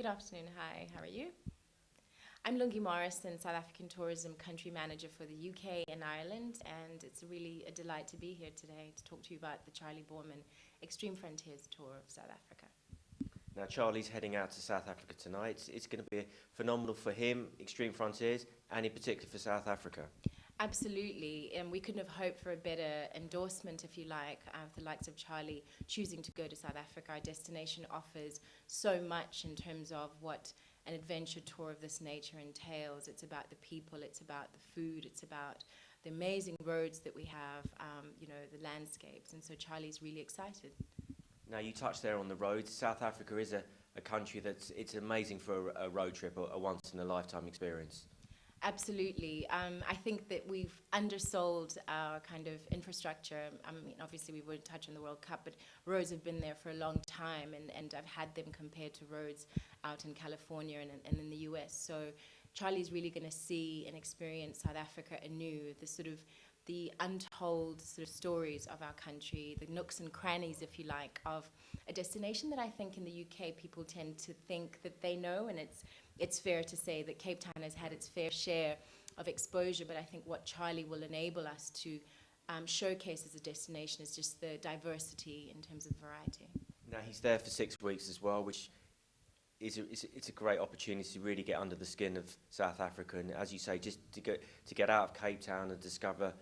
Good afternoon. Hi, how are you? I'm Lungi Morrison, South African Tourism Country Manager for the UK and Ireland, and it's really a delight to be here today to talk to you about the Charlie Boorman Extreme Frontiers Tour of South Africa. Now, Charlie's heading out to South Africa tonight. It's going to be phenomenal for him, Extreme Frontiers, and in particular for South Africa. Absolutely, and we couldn't have hoped for a better endorsement, if you like, of the likes of Charlie choosing to go to South Africa. Our destination offers so much in terms of what an adventure tour of this nature entails. It's about the people, it's about the food, it's about the amazing roads that we have, the landscapes, and so Charlie's really excited. Now, you touched there on the roads. South Africa is a country it's amazing for a road trip, a once-in-a-lifetime experience. Absolutely. I think that we've undersold our kind of infrastructure. I mean, obviously we won't touch on the World Cup, but roads have been there for a long time, and I've had them compared to roads out in California and in the US. So Charlie's really going to see and experience South Africa anew, the untold sort of stories of our country, the nooks and crannies, if you like, of a destination that I think in the UK people tend to think that they know, and it's fair to say that Cape Town has had its fair share of exposure, but I think what Charlie will enable us to showcase as a destination is just the diversity in terms of variety. Now, he's there for 6 weeks as well, which it's a great opportunity to really get under the skin of South Africa, and as you say, just to get out of Cape Town and discover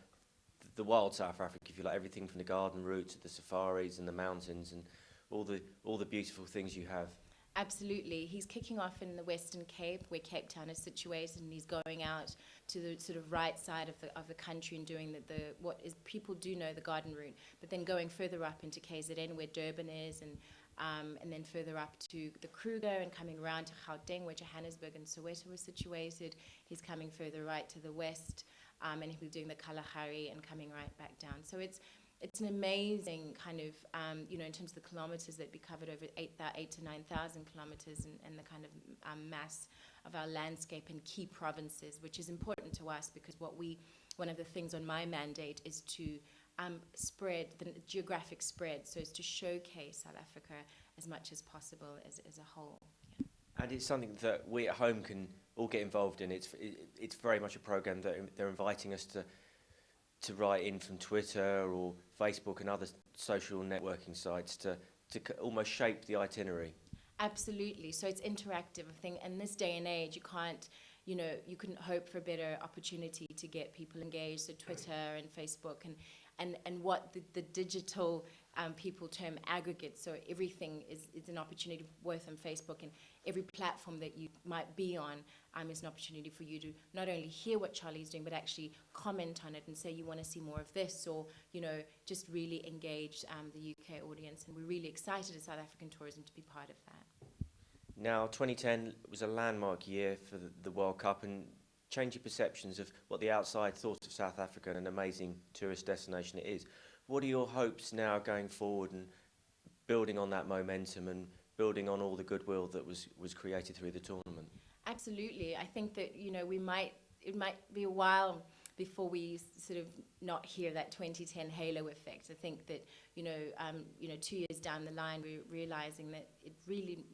the wild South Africa, if you like, everything from the garden route to the safaris and the mountains and all the beautiful things you have. Absolutely. He's kicking off in the Western Cape, where Cape Town is situated, and he's going out to the sort of right side of the country and doing what is people do know the garden route, but then going further up into KZN, where Durban is, and then further up to the Kruger and coming around to Gauteng, where Johannesburg and Soweto were situated. He's coming further right to the west, and he'll be doing the Kalahari and coming right back down. So it's an amazing kind of, in terms of the kilometers that be covered, over 8 to 9,000 kilometers, and the kind of mass of our landscape and key provinces, which is important to us because one of the things on my mandate is to spread the geographic spread, so as to showcase South Africa as much as possible as a whole. Yeah. And it's something that we at home can all get involved in. It's very much a program that they're inviting us to write in from Twitter or Facebook and other social networking sites to almost shape the itinerary. Absolutely. So it's interactive. I think in this day and age, you couldn't hope for a better opportunity to get people engaged. So Twitter and Facebook and what the digital people term aggregate. So everything is an opportunity, both on Facebook and every platform that you might be on is an opportunity for you to not only hear what Charlie's doing, but actually comment on it and say you want to see more of this, or just really engage the UK audience. And we're really excited as South African Tourism to be part of that. Now, 2010 was a landmark year for the World Cup and changing perceptions of what the outside thought of South Africa and an amazing tourist destination it is. What are your hopes now going forward and building on that momentum and building on all the goodwill that was created through the tournament? Absolutely. I think that it might be a while before we sort of not hear that 2010 halo effect. I think that 2 years down the line, we're realizing that it really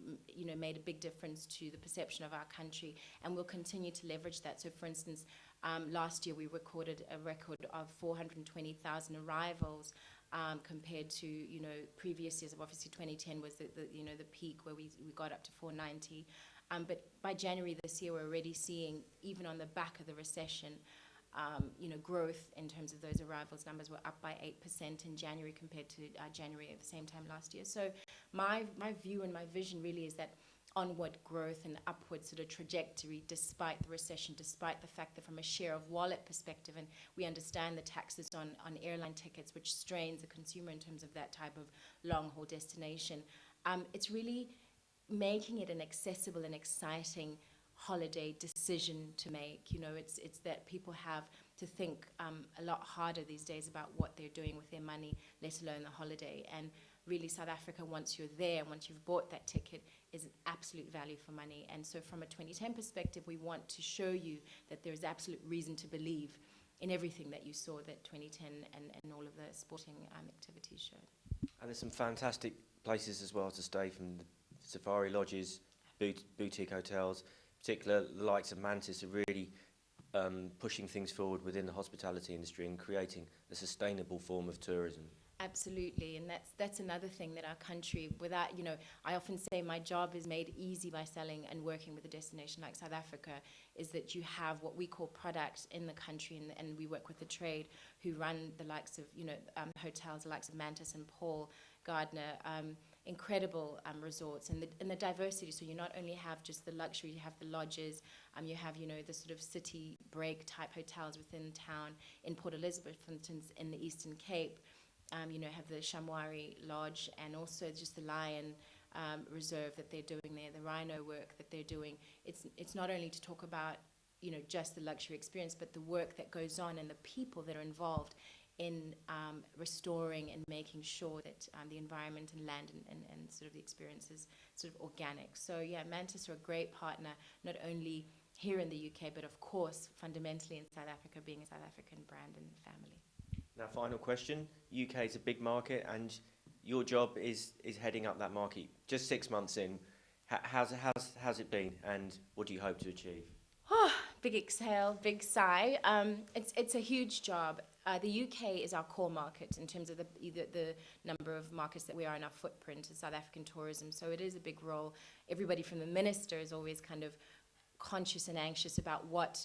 made a big difference to the perception of our country, and we'll continue to leverage that. So, for instance, last year we recorded a record of 420,000 arrivals compared to previous years. Obviously, 2010 was the peak where we got up to 490. But by January this year, we're already seeing, even on the back of the recession, growth in terms of those arrivals. Numbers were up by 8% in January compared to January at the same time last year. So my view and my vision really is that onward growth and upward sort of trajectory despite the recession, despite the fact that from a share of wallet perspective, and we understand the taxes on airline tickets, which strains the consumer in terms of that type of long-haul destination, it's really making it an accessible and exciting holiday decision to make. It's that people have to think a lot harder these days about what they're doing with their money, let alone the holiday. And really, South Africa, once you're there, once you've bought that ticket, is an absolute value for money. And so from a 2010 perspective, we want to show you that there's absolute reason to believe in everything that you saw that 2010 and all of the sporting activities showed. And there's some fantastic places as well to stay, from the safari lodges boutique hotels, particularly the likes of Mantis, are really pushing things forward within the hospitality industry and creating a sustainable form of tourism. Absolutely, and that's another thing that our country, without, you know, I often say my job is made easy by selling and working with a destination like South Africa, is that you have what we call product in the country, and we work with the trade who run the likes of, you know, hotels, the likes of Mantis and Paul Gardner, incredible resorts, and the diversity. So you not only have just the luxury, you have the lodges, you have, you know, the sort of city break type hotels within town in Port Elizabeth, for instance, in the Eastern Cape. You know, have the Shamwari Lodge, and also just the Lion Reserve that they're doing there, the Rhino work that they're doing. It's not only to talk about, you know, just the luxury experience, but the work that goes on and the people that are involved in restoring and making sure that the environment and land and sort of the experience is sort of organic. So yeah, Mantis are a great partner, not only here in the UK, but of course, fundamentally in South Africa, being a South African brand and family. Now, final question. UK is a big market, and your job is heading up that market. Just 6 months in, how's it been, and what do you hope to achieve? Oh, big exhale, big sigh. It's a huge job. The UK is our core market in terms of the number of markets that we are in our footprint in South African tourism. So it is a big role. Everybody from the minister is always kind of conscious and anxious about what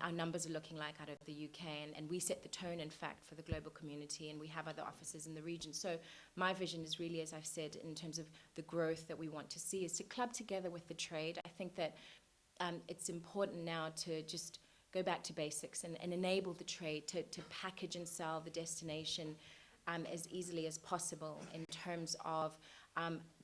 our numbers are looking like out of the UK, and we set the tone, in fact, for the global community, and we have other offices in the region. So my vision is really, as I've said, in terms of the growth that we want to see, is to club together with the trade. I think that it's important now to just go back to basics and enable the trade to package and sell the destination as easily as possible in terms of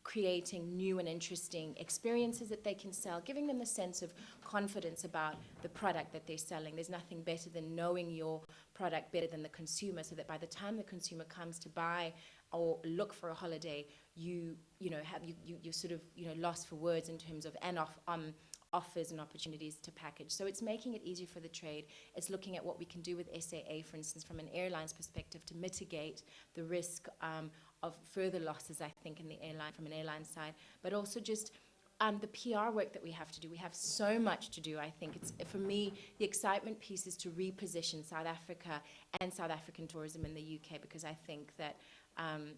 creating new and interesting experiences that they can sell, giving them a sense of confidence about the product that they're selling. There's nothing better than knowing your product better than the consumer, so that by the time the consumer comes to buy or look for a holiday, you're sort of, you know, lost for words in terms of offers and opportunities to package. So it's making it easier for the trade. It's looking at what we can do with SAA, for instance, from an airline's perspective, to mitigate the risk of further losses, I think, in the airline, from an airline side, but also just the PR work that we have to do. We have so much to do. I think it's, for me, the excitement piece is to reposition South Africa and South African tourism in the UK, because I think that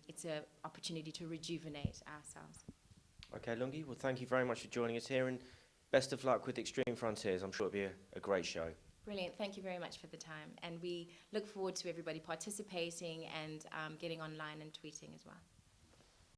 it's an opportunity to rejuvenate ourselves. Okay, Lungi, well, thank you very much for joining us here, and best of luck with Extreme Frontiers. I'm sure it'll be a great show. Brilliant. Thank you very much for the time. And we look forward to everybody participating and getting online and tweeting as well.